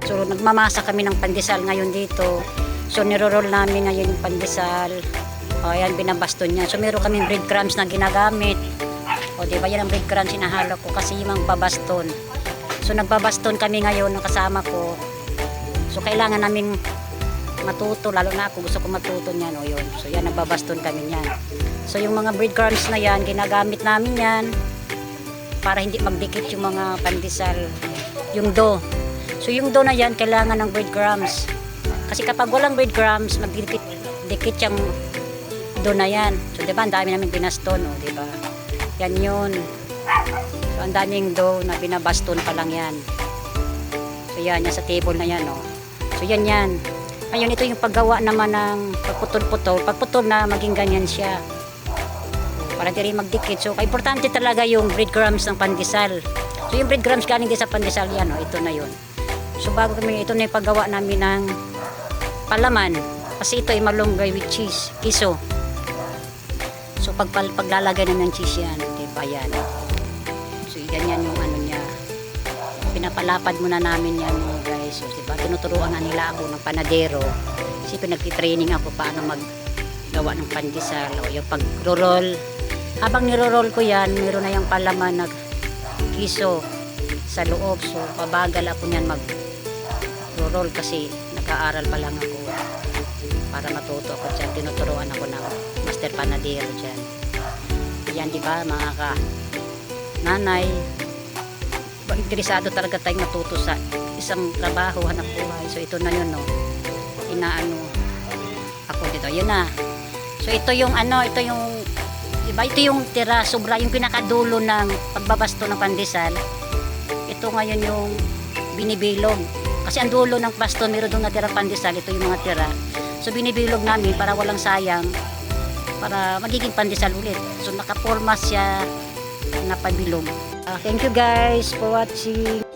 So nagmamasa kami ng pandesal ngayon dito. So niro-roll namin ngayon yung pandesal. O ayan, binabaston niya. So meron kaming breadcrumbs na ginagamit. O diba, yan ang breadcrumbs hinahalo ko kasi yung babaston. So nagbabaston kami ngayon ng kasama ko. So kailangan naming matuto, lalo na ako gusto ko matuto niyan. O yun, so yan, nagbabaston kami niyan. So yung mga breadcrumbs na yan, ginagamit namin yan para hindi magdikit yung mga pandesal, yung dough. So yung dough na yan, kailangan ng breadcrumbs. Kasi kapag walang breadcrumbs, magdikit yung dough na yan. So diba, ang dami namin binaston, o diba? Yan yun. So ang daming dough na binabaston pa lang yan. So yan, yan sa table na yan, o. So yan yan. Ngayon, ito yung paggawa naman ng pagputol-putol. Pagputol na maging ganyan siya. Para di rin magdikit. So, importante talaga yung breadcrumbs ng pandesal. So, yung breadcrumbs galing din sa pandesal yan. O, ito na yun. So, bago kami, ito na yung paggawa namin ng palaman. Kasi ito ay malunggay with cheese. Kiso. So, paglalagay namin ng cheese yan. Diba yan. So, ganyan yung ano niya. Pinapalapad muna namin yan, guys. So, diba? Tinuturuan nga nila ako ng panadero. Kasi pinag-training ako paano maggawa ng pandesal. O, yung pag-roll. Habang niro-roll ko yan, meron na yung palaman na kiso sa loob. So, pabagal ako niyan mag-roll kasi nag-aaral pa lang ako para matuto ako dyan. Tinuturuan ako ng master panadero dyan. Yan, diba, mga ka-nanay, interesado talaga tayong matuto sa isang trabaho, hanap buhay. So ito na yun, no, inaano ako dito, yun na. So ito yung ano, ito yung diba, ito yung tira, sobra yung pinakadulo ng pagbabasto ng pandesal. Ito ngayon yung binibilog kasi ang dulo ng baston meron doon natira pandesal. Ito yung mga tira, so binibilog namin para walang sayang, para magiging pandesal ulit. So nakaporma siya na pabilog. Thank you guys for watching.